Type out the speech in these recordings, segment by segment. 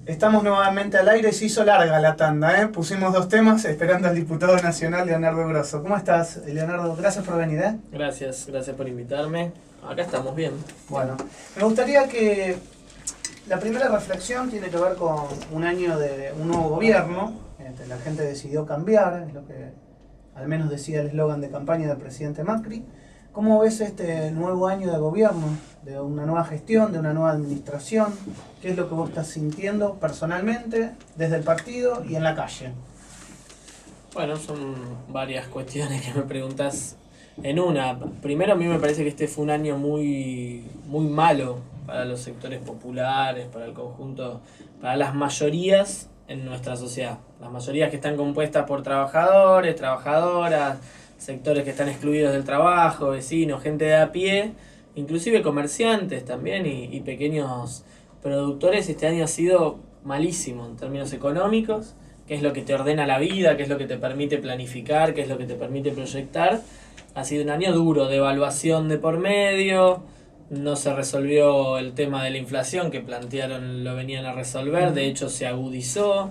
Estamos nuevamente al aire, se hizo larga la tanda, ¿eh? Pusimos 2 temas esperando al diputado nacional Leonardo Grosso. ¿Cómo estás, Leonardo? Gracias por venir, ¿eh? Gracias por invitarme. Acá estamos bien. Bueno, me gustaría que la primera reflexión tiene que ver con un año de un nuevo gobierno. La gente decidió cambiar, es lo que al menos decía el eslogan de campaña del presidente Macri. ¿Cómo ves este nuevo año de gobierno, de una nueva gestión, de una nueva administración? ¿Qué es lo que vos estás sintiendo personalmente, desde el partido y en la calle? Bueno, son varias cuestiones que me preguntas en una. Primero, a mí me parece que este fue un año muy malo para los sectores populares, para el conjunto, para las mayorías en nuestra sociedad. Las mayorías que están compuestas por trabajadores, trabajadoras, sectores que están excluidos del trabajo, vecinos, gente de a pie, inclusive comerciantes también y pequeños productores. Este año ha sido malísimo en términos económicos, que es lo que te ordena la vida, que es lo que te permite planificar, que es lo que te permite proyectar. Ha sido un año duro, de evaluación de por medio, no se resolvió el tema de la inflación que plantearon, lo venían a resolver, de hecho se agudizó,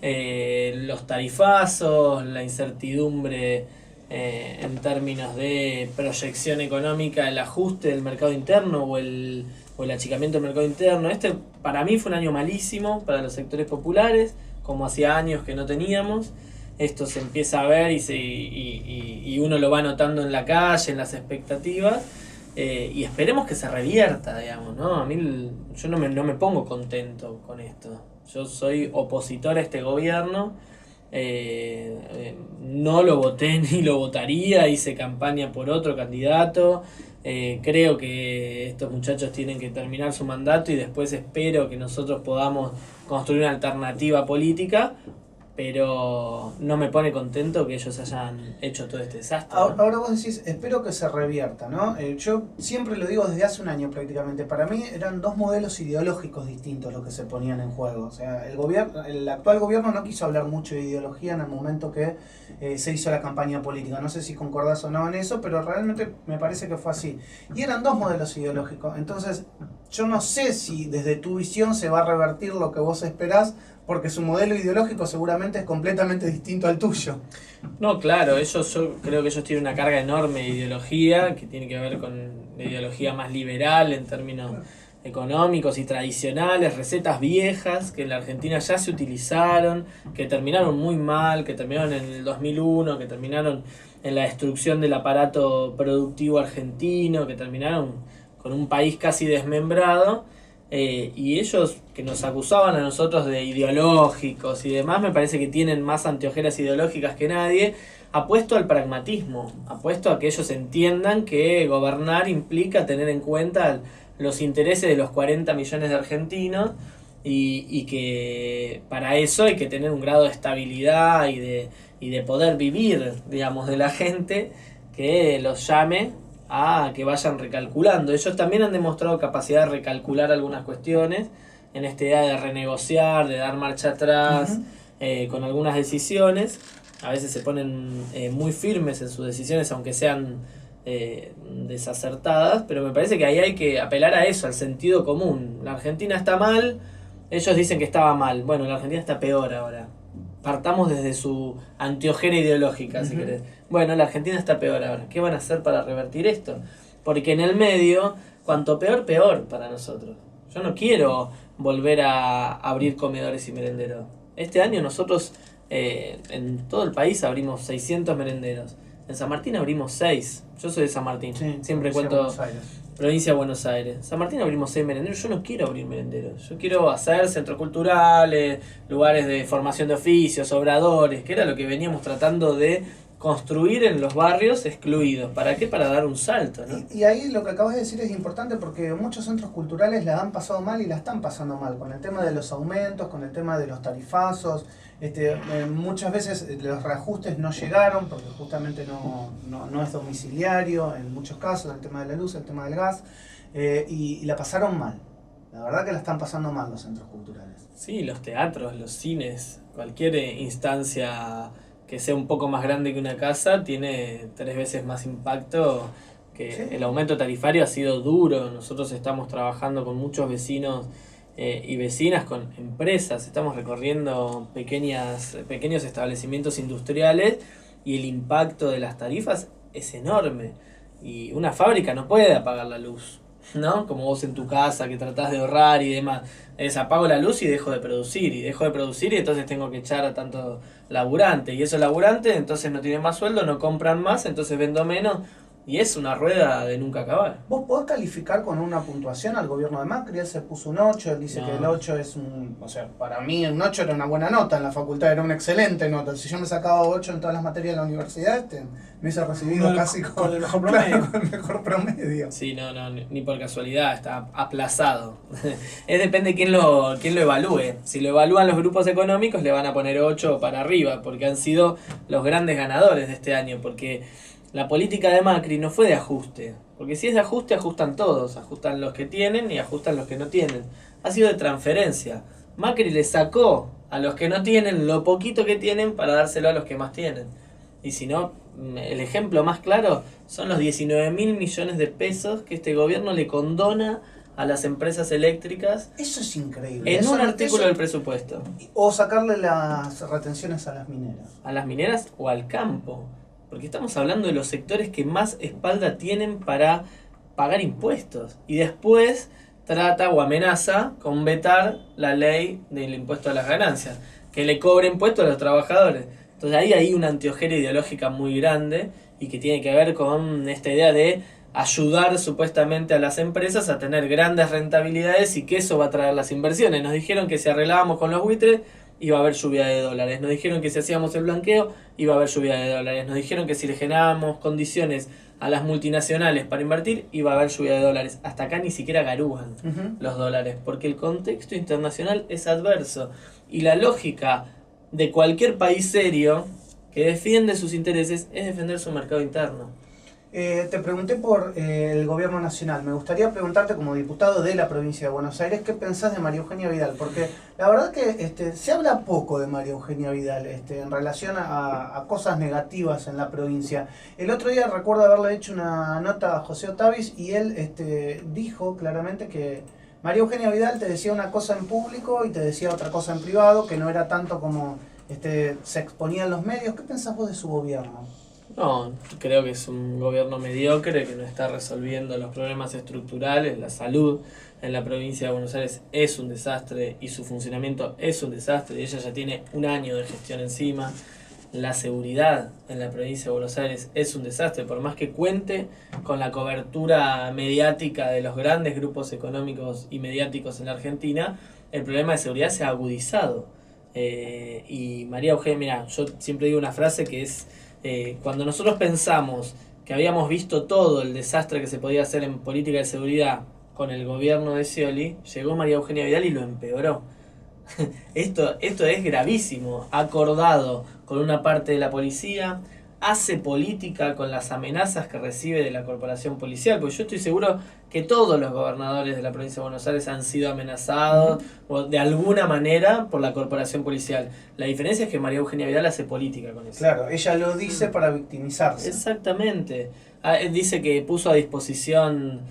los tarifazos, la incertidumbre en términos de proyección económica, el ajuste del mercado interno o el achicamiento del mercado interno. Este para mí fue un año malísimo para los sectores populares, como hacía años que no teníamos. Esto se empieza a ver y uno lo va notando en la calle, en las expectativas, y esperemos que se revierta, digamos, ¿no? A mí yo no me pongo contento con esto. Yo soy opositor a este gobierno. No lo voté ni lo votaría, hice campaña por otro candidato. Creo que estos muchachos tienen que terminar su mandato y después espero que nosotros podamos construir una alternativa política, pero no me pone contento que ellos hayan hecho todo este desastre, ¿no? Ahora vos decís, espero que se revierta, ¿no? Yo siempre lo digo desde hace un año prácticamente. Para mí eran 2 modelos ideológicos distintos los que se ponían en juego. O sea, el actual gobierno no quiso hablar mucho de ideología en el momento que se hizo la campaña política. No sé si concordás o no en eso, pero realmente me parece que fue así. Y eran 2 modelos ideológicos. Entonces, yo no sé si desde tu visión se va a revertir lo que vos esperás, porque su modelo ideológico seguramente es completamente distinto al tuyo. No, claro, yo creo que ellos tienen una carga enorme de ideología, que tiene que ver con la ideología más liberal en términos económicos y tradicionales, recetas viejas que en la Argentina ya se utilizaron, que terminaron muy mal, que terminaron en el 2001, que terminaron en la destrucción del aparato productivo argentino, que terminaron con un país casi desmembrado. Y ellos que nos acusaban a nosotros de ideológicos y demás, me parece que tienen más anteojeras ideológicas que nadie. Apuesto al pragmatismo, apuesto a que ellos entiendan que gobernar implica tener en cuenta los intereses de los 40 millones de argentinos y que para eso hay que tener un grado de estabilidad y de poder vivir, digamos, de la gente que los llame a que vayan recalculando. Ellos también han demostrado capacidad de recalcular algunas cuestiones en esta idea de renegociar, de dar marcha atrás, con algunas decisiones. A veces se ponen muy firmes en sus decisiones, aunque sean desacertadas, pero me parece que ahí hay que apelar a eso, al sentido común. La Argentina está mal, ellos dicen que estaba mal. Bueno, la Argentina está peor ahora. Partamos desde su anteojera ideológica, si querés. Bueno, la Argentina está peor ahora. ¿Qué van a hacer para revertir esto? Porque en el medio, cuanto peor, peor para nosotros. Yo no quiero volver a abrir comedores y merenderos. Este año nosotros en todo el país abrimos 600 merenderos. En San Martín abrimos 6. Yo soy de San Martín. Sí, siempre cuento provincia de Buenos Aires. San Martín abrimos 6 merenderos. Yo no quiero abrir merenderos. Yo quiero hacer centros culturales, lugares de formación de oficios, obradores, que era lo que veníamos tratando de construir en los barrios excluidos. ¿Para qué? Para dar un salto, ¿no? Y ahí lo que acabas de decir es importante, porque muchos centros culturales la han pasado mal y la están pasando mal con el tema de los aumentos, con el tema de los tarifazos. Muchas veces los reajustes no llegaron porque justamente no es domiciliario en muchos casos, el tema de la luz, el tema del gas, y la pasaron mal. La verdad que la están pasando mal los centros culturales. Sí, los teatros, los cines, cualquier instancia que sea un poco más grande que una casa tiene 3 veces más impacto. Que sí. El aumento tarifario ha sido duro. Nosotros estamos trabajando con muchos vecinos y vecinas con empresas. Estamos recorriendo pequeños establecimientos industriales y el impacto de las tarifas es enorme. Y una fábrica no puede apagar la luz, ¿no? Como vos en tu casa que tratás de ahorrar y demás. Apago la luz y dejo de producir. Y dejo de producir y entonces tengo que echar a tanto laburante. Y esos laburantes entonces no tienen más sueldo, no compran más, entonces vendo menos. Y es una rueda de nunca acabar. ¿Vos podés calificar con una puntuación al gobierno de Macri? Él se puso un 8, él dice que el 8 es un... O sea, para mí un 8 era una buena nota en la facultad, era una excelente nota. Si yo me sacaba 8 en todas las materias de la universidad, me hubiese recibido casi con el mejor promedio. Claro, con el mejor promedio. Sí, no, ni por casualidad, está aplazado. Depende de quién lo evalúe. Si lo evalúan los grupos económicos, le van a poner 8 para arriba, porque han sido los grandes ganadores de este año, porque... La política de Macri no fue de ajuste, porque si es de ajuste ajustan todos, ajustan los que tienen y ajustan los que no tienen. Ha sido de transferencia. Macri le sacó a los que no tienen lo poquito que tienen para dárselo a los que más tienen. Y si no, el ejemplo más claro son los 19.000 millones de pesos que este gobierno le condona a las empresas eléctricas. Eso es increíble. En un artículo del presupuesto. O sacarle las retenciones a las mineras. A las mineras o al campo. Porque estamos hablando de los sectores que más espalda tienen para pagar impuestos. Y después trata o amenaza con vetar la ley del impuesto a las ganancias. Que le cobre impuestos a los trabajadores. Entonces ahí hay una antiojera ideológica muy grande y que tiene que ver con esta idea de ayudar supuestamente a las empresas a tener grandes rentabilidades y que eso va a traer las inversiones. Nos dijeron que si arreglábamos con los buitres iba a haber lluvia de dólares. Nos dijeron que si hacíamos el blanqueo iba a haber lluvia de dólares. Nos dijeron que si le generábamos condiciones a las multinacionales para invertir iba a haber lluvia de dólares. Hasta acá ni siquiera garúan los dólares, porque el contexto internacional es adverso. Y la lógica de cualquier país serio que defiende sus intereses es defender su mercado interno. Te pregunté por el gobierno nacional. Me gustaría preguntarte como diputado de la provincia de Buenos Aires, ¿qué pensás de María Eugenia Vidal? Porque la verdad que se habla poco de María Eugenia Vidal en relación a cosas negativas en la provincia. El otro día recuerdo haberle hecho una nota a José Otavis y él dijo claramente que María Eugenia Vidal te decía una cosa en público y te decía otra cosa en privado, que no era tanto como se exponía en los medios. ¿Qué pensás vos de su gobierno? No, creo que es un gobierno mediocre que no está resolviendo los problemas estructurales. La salud en la provincia de Buenos Aires es un desastre y su funcionamiento es un desastre. Ella ya tiene un año de gestión encima. La seguridad en la provincia de Buenos Aires es un desastre, por más que cuente con la cobertura mediática de los grandes grupos económicos y mediáticos en la Argentina, el problema de seguridad se ha agudizado. Y María Eugenia, mira, yo siempre digo una frase que es... cuando nosotros pensamos que habíamos visto todo el desastre que se podía hacer en política de seguridad con el gobierno de Scioli, llegó María Eugenia Vidal y lo empeoró. Esto es gravísimo. Ha acordado con una parte de la policía, hace política con las amenazas que recibe de la corporación policial, porque yo estoy seguro que todos los gobernadores de la provincia de Buenos Aires han sido amenazados o de alguna manera por la corporación policial. La diferencia es que María Eugenia Vidal hace política con eso. Claro, ella lo dice para victimizarse. Exactamente. Dice que puso a disposición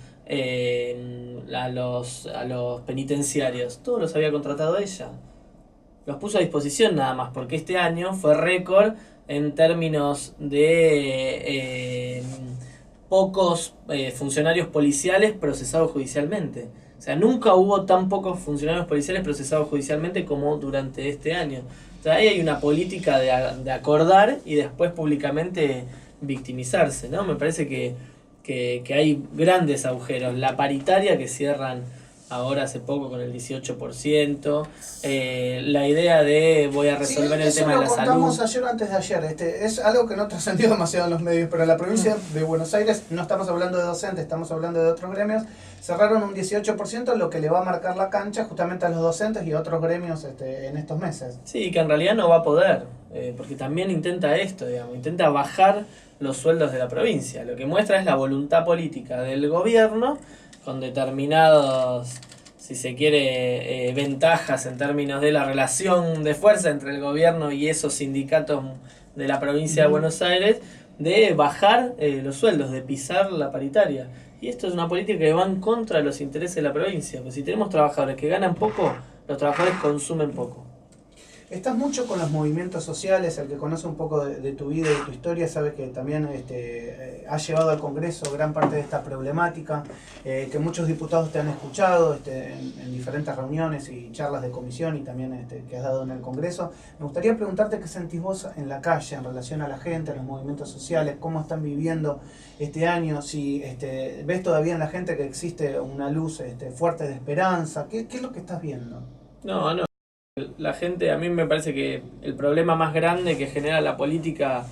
a los penitenciarios. Todos los había contratado ella. Los puso a disposición nada más, porque este año fue récord en términos de pocos funcionarios policiales procesados judicialmente. O sea, nunca hubo tan pocos funcionarios policiales procesados judicialmente como durante este año. O sea, ahí hay una política de acordar y después públicamente victimizarse, ¿no? Me parece que hay grandes agujeros. La paritaria que cierran ahora hace poco con el 18%, la idea de voy a resolver el tema de la salud. Eso lo contamos ayer o antes de ayer, es algo que no trascendió demasiado en los medios, pero en la provincia de Buenos Aires, no estamos hablando de docentes, estamos hablando de otros gremios, cerraron un 18%, lo que le va a marcar la cancha justamente a los docentes y a otros gremios en estos meses. Sí, que en realidad no va a poder, porque también intenta esto, digamos, intenta bajar los sueldos de la provincia. Lo que muestra es la voluntad política del gobierno con determinados, si se quiere, ventajas en términos de la relación de fuerza entre el gobierno y esos sindicatos de la provincia de Buenos Aires, de bajar los sueldos, de pisar la paritaria. Y esto es una política que va en contra de los intereses de la provincia. Pues si tenemos trabajadores que ganan poco, los trabajadores consumen poco. Estás mucho con los movimientos sociales, el que conoce un poco de tu vida y de tu historia sabe que también has llevado al Congreso gran parte de esta problemática, que muchos diputados te han escuchado en diferentes reuniones y charlas de comisión y también que has dado en el Congreso. Me gustaría preguntarte qué sentís vos en la calle en relación a la gente, a los movimientos sociales, cómo están viviendo este año, si ves todavía en la gente que existe una luz fuerte de esperanza, ¿qué es lo que estás viendo? No. La gente, a mí me parece que el problema más grande que genera la política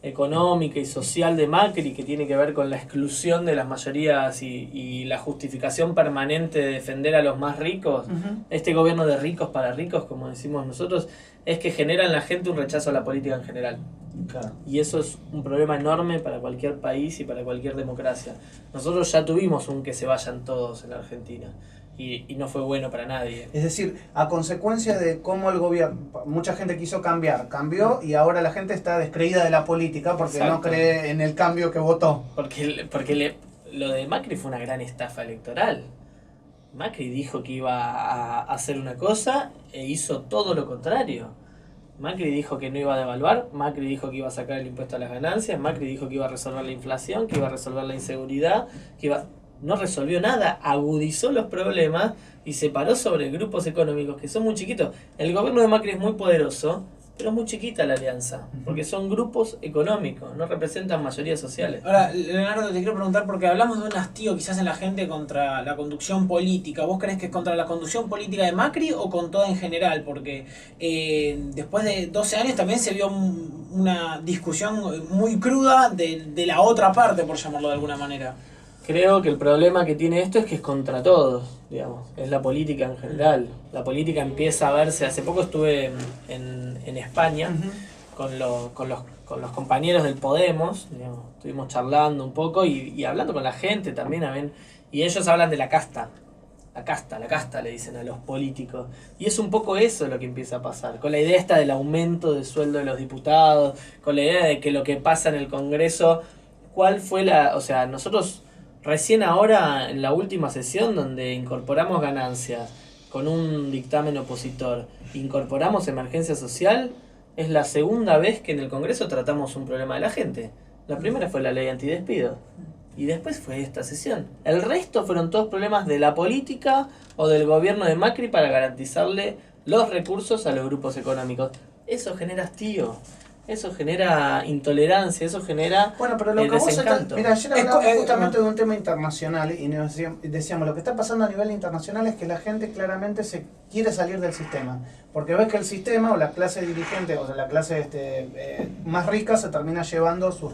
económica y social de Macri, que tiene que ver con la exclusión de las mayorías y la justificación permanente de defender a los más ricos, este gobierno de ricos para ricos, como decimos nosotros, es que genera en la gente un rechazo a la política en general. Claro. Y eso es un problema enorme para cualquier país y para cualquier democracia. Nosotros ya tuvimos un que se vayan todos en la Argentina. Y no fue bueno para nadie. Es decir, a consecuencia de cómo el gobierno, mucha gente quiso cambió y ahora la gente está descreída de la política porque Exacto. no cree en el cambio que votó. Porque lo de Macri fue una gran estafa electoral. Macri dijo que iba a hacer una cosa e hizo todo lo contrario. Macri dijo que no iba a devaluar, Macri dijo que iba a sacar el impuesto a las ganancias, Macri dijo que iba a resolver la inflación, que iba a resolver la inseguridad, no resolvió nada, agudizó los problemas y se paró sobre grupos económicos que son muy chiquitos. El gobierno de Macri es muy poderoso, pero es muy chiquita la alianza, porque son grupos económicos, no representan mayorías sociales. Ahora, Leonardo, te quiero preguntar, porque hablamos de un hastío quizás en la gente contra la conducción política. ¿Vos crees que es contra la conducción política de Macri o con toda en general? Porque después de 12 años también se vio una discusión muy cruda de la otra parte, por llamarlo de alguna manera. Creo que el problema que tiene esto es que es contra todos, digamos, es la política en general. La política empieza a verse, hace poco estuve en España con los compañeros del Podemos, digamos, estuvimos charlando un poco y hablando con la gente también, y ellos hablan de la casta le dicen a los políticos, y es un poco eso lo que empieza a pasar, con la idea esta del aumento del sueldo de los diputados, con la idea de que lo que pasa en el Congreso, nosotros recién ahora, en la última sesión, donde incorporamos ganancias con un dictamen opositor, incorporamos emergencia social, es la segunda vez que en el Congreso tratamos un problema de la gente. La primera fue la ley antidespido. Y después fue esta sesión. El resto fueron todos problemas de la política o del gobierno de Macri para garantizarle los recursos a los grupos económicos. Eso genera hastío. Eso genera intolerancia, eso genera pero lo que desencanto. Mira, ayer hablábamos justamente de un tema internacional y decíamos, lo que está pasando a nivel internacional es que la gente claramente se quiere salir del sistema, porque ves que el sistema o la clase dirigente, o sea, la clase más rica se termina llevando los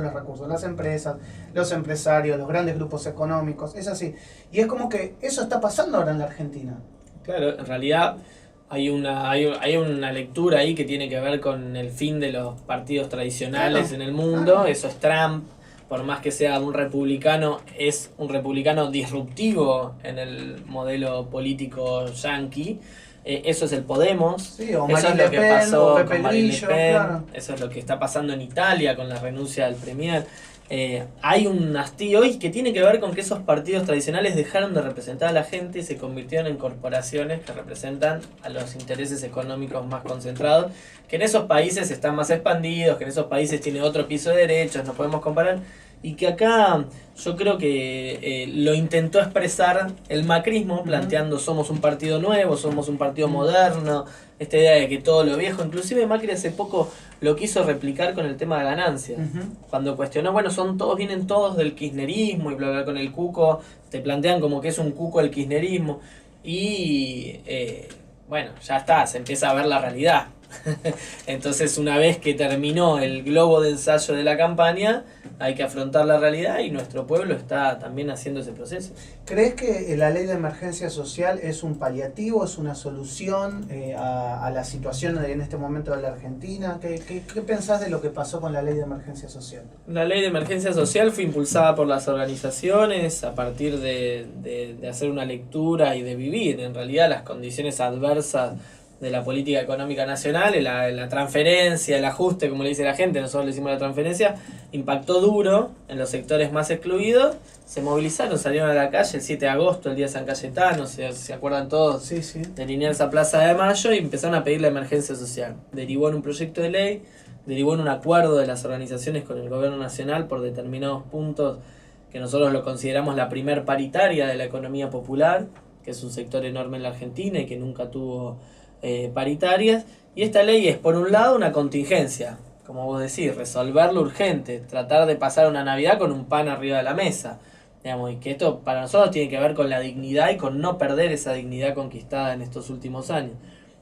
recursos, las empresas, los empresarios, los grandes grupos económicos, es así. Y es como que eso está pasando ahora en la Argentina. Claro, en realidad hay una lectura ahí que tiene que ver con el fin de los partidos tradicionales en el mundo. Eso es Trump, por más que sea un republicano, es un republicano disruptivo en el modelo político yanqui. Eso es el Podemos, Sí, o eso es Marine lo que Le Pen, pasó o Pepe con Marine Le Grillo, Pen, claro. eso es lo que está pasando en Italia con la renuncia del premier. Hay un hastío y que tiene que ver con que esos partidos tradicionales dejaron de representar a la gente y se convirtieron en corporaciones que representan a los intereses económicos más concentrados, que en esos países están más expandidos, que en esos países tiene otro piso de derechos, no podemos comparar, y que acá yo creo que lo intentó expresar el macrismo planteando somos un partido nuevo, somos un partido moderno, esta idea de que todo lo viejo, inclusive Macri hace poco lo quiso replicar con el tema de ganancias, cuando cuestionó, vienen todos del kirchnerismo y bla bla, con el cuco, te plantean como que es un cuco el kirchnerismo y ya está, se empieza a ver la realidad. Entonces, una vez que terminó el globo de ensayo de la campaña, hay que afrontar la realidad y nuestro pueblo está también haciendo ese proceso. ¿Crees que la ley de emergencia social es un paliativo, es una solución a la situación en este momento de la Argentina? ¿Qué pensás de lo que pasó con la ley de emergencia social? La ley de emergencia social fue impulsada por las organizaciones a partir de hacer una lectura y de vivir en realidad las condiciones adversas de la política económica nacional, la transferencia, el ajuste, como le dice la gente, nosotros le decimos la transferencia, impactó duro en los sectores más excluidos, se movilizaron, salieron a la calle el 7 de agosto, el día de San Cayetano, se acuerdan todos Sí, sí. de Liniers a Plaza de Mayo, y empezaron a pedir la emergencia social. Derivó en un proyecto de ley, derivó en un acuerdo de las organizaciones con el gobierno nacional por determinados puntos que nosotros lo consideramos la primer paritaria de la economía popular, que es un sector enorme en la Argentina y que nunca tuvo paritarias. Y esta ley es, por un lado, una contingencia, como vos decís, resolver lo urgente, tratar de pasar una Navidad con un pan arriba de la mesa, digamos, y que esto para nosotros tiene que ver con la dignidad y con no perder esa dignidad conquistada en estos últimos años.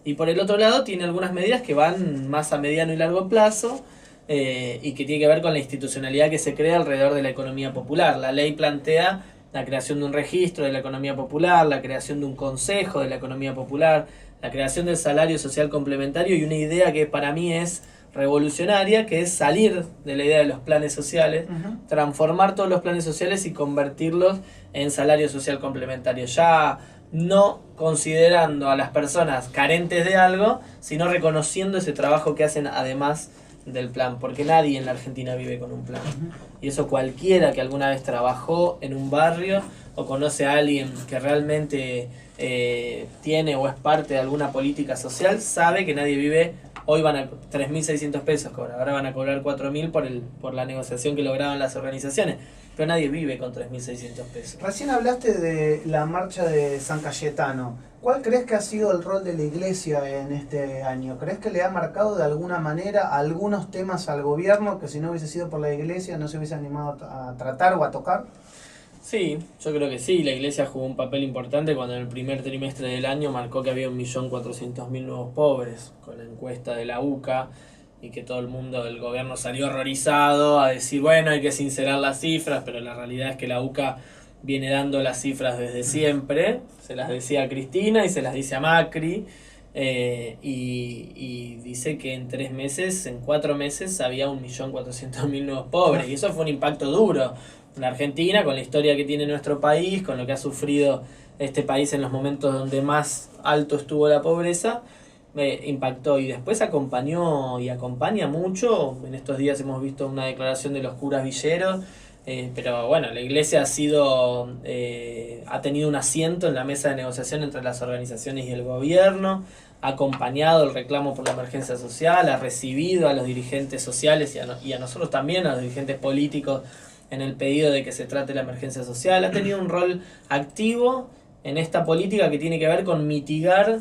Y por el otro lado tiene algunas medidas que van más a mediano y largo plazo, y que tiene que ver con la institucionalidad que se crea alrededor de la economía popular. La ley plantea la creación de un registro de la economía popular, la creación de un consejo de la economía popular, la creación del salario social complementario y una idea que para mí es revolucionaria, que es salir de la idea de los planes sociales, transformar todos los planes sociales y convertirlos en salario social complementario, ya no considerando a las personas carentes de algo, sino reconociendo ese trabajo que hacen además del plan, porque nadie en la Argentina vive con un plan. Y eso cualquiera que alguna vez trabajó en un barrio o conoce a alguien que realmente tiene o es parte de alguna política social, sabe que nadie vive. Hoy van a 3.600 pesos cobrar, ahora van a cobrar 4.000 por la negociación que lograron las organizaciones, pero nadie vive con 3.600 pesos. Recién hablaste de la marcha de San Cayetano. ¿Cuál crees que ha sido el rol de la Iglesia en este año? ¿Crees que le ha marcado de alguna manera algunos temas al gobierno que si no hubiese sido por la Iglesia no se hubiese animado a tratar o a tocar? Sí, yo creo que sí. La Iglesia jugó un papel importante cuando en el primer trimestre del año marcó que había 1.400.000 nuevos pobres con la encuesta de la UCA, y que todo el mundo del gobierno salió horrorizado a decir, bueno, hay que sincerar las cifras, pero la realidad es que la UCA viene dando las cifras desde siempre. Se las decía a Cristina y se las dice a Macri, y dice que en 3 meses, en 4 meses había 1.400.000 nuevos pobres, y eso fue un impacto duro en la Argentina, con la historia que tiene nuestro país, con lo que ha sufrido este país en los momentos donde más alto estuvo la pobreza. Impactó, y después acompañó y acompaña mucho. En estos días hemos visto una declaración de los curas villeros, pero bueno, la Iglesia ha tenido un asiento en la mesa de negociación entre las organizaciones y el gobierno, ha acompañado el reclamo por la emergencia social, ha recibido a los dirigentes sociales y a nosotros también, a los dirigentes políticos, en el pedido de que se trate la emergencia social. Ha tenido un rol activo en esta política que tiene que ver con mitigar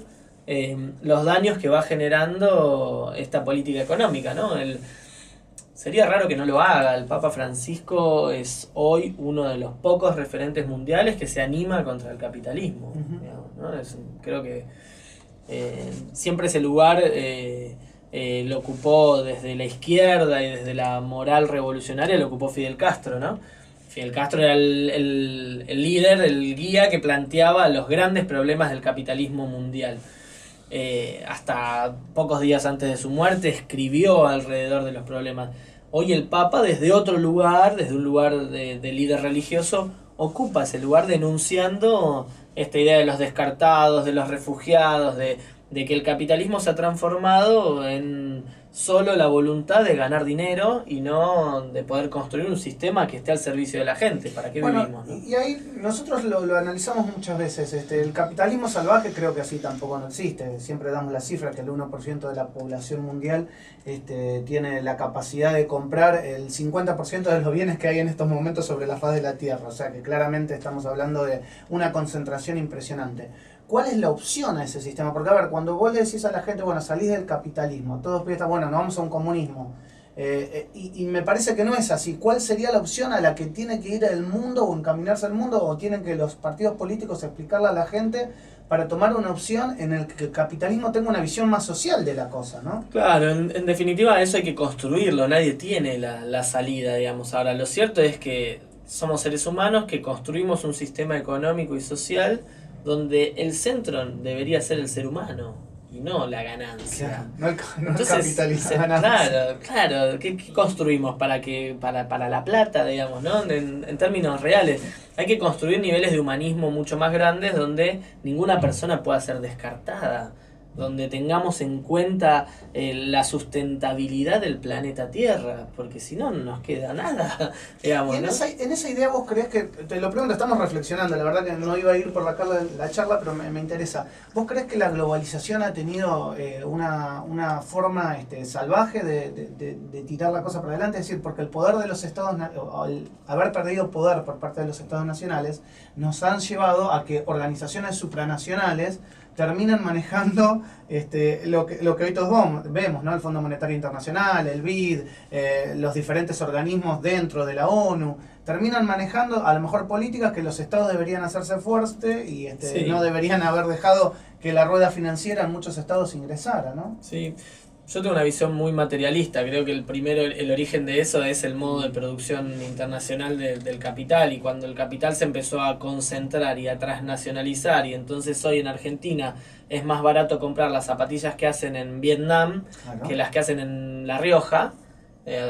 los daños que va generando esta política económica, ¿no? Sería raro que no lo haga. El Papa Francisco es hoy uno de los pocos referentes mundiales que se anima contra el capitalismo, digamos, ¿no? Creo que siempre ese lugar lo ocupó desde la izquierda y desde la moral revolucionaria, lo ocupó Fidel Castro, ¿no? Fidel Castro era el líder, el guía que planteaba los grandes problemas del capitalismo mundial. Hasta pocos días antes de su muerte escribió alrededor de los problemas. Hoy el Papa, desde otro lugar, desde un lugar de líder religioso, ocupa ese lugar denunciando esta idea de los descartados, de los refugiados, de que el capitalismo se ha transformado en solo la voluntad de ganar dinero y no de poder construir un sistema que esté al servicio de la gente. ¿Para qué vivimos, no? Y ahí nosotros lo analizamos muchas veces. El capitalismo salvaje creo que así tampoco no existe. Siempre damos la cifra que el 1% de la población mundial tiene la capacidad de comprar el 50% de los bienes que hay en estos momentos sobre la faz de la Tierra. O sea que claramente estamos hablando de una concentración impresionante. ¿Cuál es la opción a ese sistema? Porque, a ver, cuando vos le decís a la gente, bueno, salís del capitalismo, todos piensan, bueno, nos vamos a un comunismo. Y me parece que no es así. ¿Cuál sería la opción a la que tiene que ir el mundo o encaminarse al mundo, o tienen que los partidos políticos explicarle a la gente para tomar una opción en el que el capitalismo tenga una visión más social de la cosa, ¿no? Claro, en definitiva eso hay que construirlo, nadie tiene la salida, digamos. Ahora, lo cierto es que somos seres humanos que construimos un sistema económico y social donde el centro debería ser el ser humano y no la ganancia. Claro, no Entonces, capitalizar ganancia. Claro, ¿qué construimos para la plata, digamos, ¿no? En términos reales, hay que construir niveles de humanismo mucho más grandes donde ninguna persona pueda ser descartada. donde tengamos en cuenta la sustentabilidad del planeta Tierra, porque si no, no nos queda nada, digamos, Y en, ¿no? en esa idea vos creés que, te lo pregunto, estamos reflexionando, la verdad que no iba a ir por la charla, pero me interesa. ¿Vos creés que la globalización ha tenido una forma salvaje de tirar la cosa para adelante? Es decir, porque el poder de los estados, o el haber perdido poder por parte de los estados nacionales, nos han llevado a que organizaciones supranacionales terminan manejando lo que hoy todos vemos, ¿no? El Fondo Monetario Internacional, el BID, los diferentes organismos dentro de la ONU, terminan manejando a lo mejor políticas que los estados deberían hacerse fuerte y Sí. no deberían haber dejado que la rueda financiera en muchos estados ingresara, ¿no? Sí, yo tengo una visión muy materialista. Creo que el origen de eso es el modo de producción internacional del capital, y cuando el capital se empezó a concentrar y a transnacionalizar, y entonces hoy en Argentina es más barato comprar las zapatillas que hacen en Vietnam Claro. que las que hacen en La Rioja.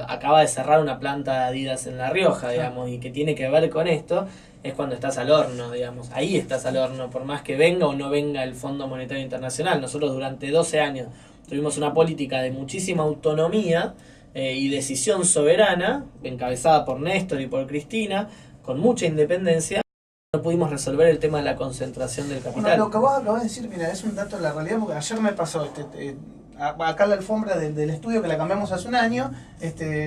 Acaba de cerrar una planta de Adidas en La Rioja, digamos, y que tiene que ver con esto. Es cuando estás al horno, digamos, ahí estás al horno, por más que venga o no venga el Fondo Monetario Internacional. Nosotros durante 12 años tuvimos una política de muchísima autonomía y decisión soberana, encabezada por Néstor y por Cristina, con mucha independencia. No pudimos resolver el tema de la concentración del Bueno, capital. lo que vos acabás de decir, mira, es un dato de la realidad, porque ayer me pasó, acá la alfombra del estudio que la cambiamos hace un año,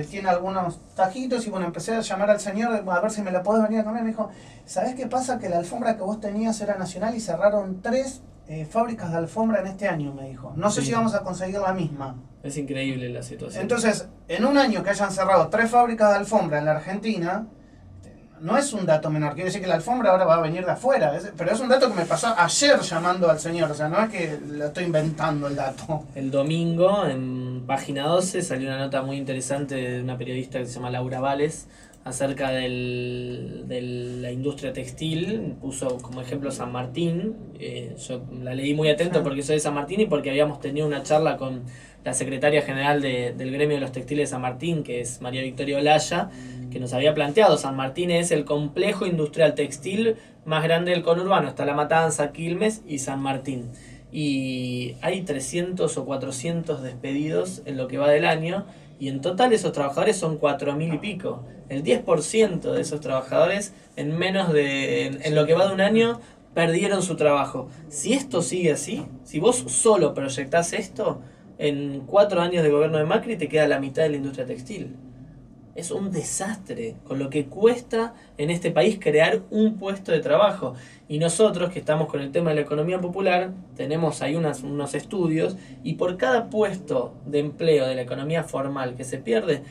tiene algunos tajitos y bueno, empecé a llamar al señor a ver si me la podés venir a cambiar. Me dijo, ¿sabés qué pasa? Que la alfombra que vos tenías era nacional y cerraron 3 fábricas de alfombra en este año, me dijo. No sé Sí. si vamos a conseguir la misma. Es increíble la situación. Entonces, en un año que hayan cerrado 3 fábricas de alfombra en la Argentina, no es un dato menor. Quiere decir que la alfombra ahora va a venir de afuera. Pero es un dato que me pasó ayer llamando al señor. O sea, no es que lo estoy inventando el dato. El domingo, en página 12, salió una nota muy interesante de una periodista que se llama Laura Vales acerca de la industria textil. Puso como ejemplo San Martín. Yo la leí muy atento porque soy de San Martín y porque habíamos tenido una charla con la secretaria general del gremio de los textiles de San Martín, que es María Victoria Olaya, que nos había planteado: San Martín es el complejo industrial textil más grande del conurbano. Está La Matanza, Quilmes y San Martín. Y hay 300 o 400 despedidos en lo que va del año, y en total esos trabajadores son 4.000 y pico. El 10% de esos trabajadores en lo que va de un año perdieron su trabajo. Si esto sigue así, si vos solo proyectás esto, en 4 años de gobierno de Macri te queda la mitad de la industria textil. Es un desastre con lo que cuesta en este país crear un puesto de trabajo. Y nosotros, que estamos con el tema de la economía popular, tenemos ahí unos estudios, y por cada puesto de empleo de la economía formal que se pierden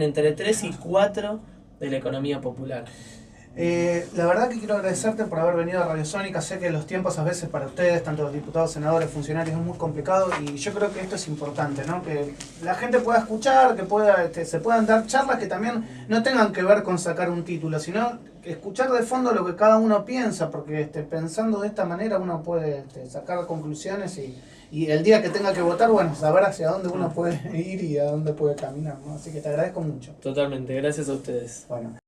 entre 3 y 4 de la economía popular. La verdad que quiero agradecerte por haber venido a Radio Sónica. Sé que los tiempos a veces para ustedes, tanto los diputados, senadores, funcionarios, es muy complicado, y yo creo que esto es importante, ¿no? Que la gente pueda escuchar, que se puedan dar charlas que también no tengan que ver con sacar un título, sino escuchar de fondo lo que cada uno piensa, porque pensando de esta manera uno puede sacar conclusiones y el día que tenga que votar, bueno, saber hacia dónde uno puede ir y a dónde puede caminar, ¿no? Así que te agradezco mucho. Totalmente, gracias a ustedes. Bueno.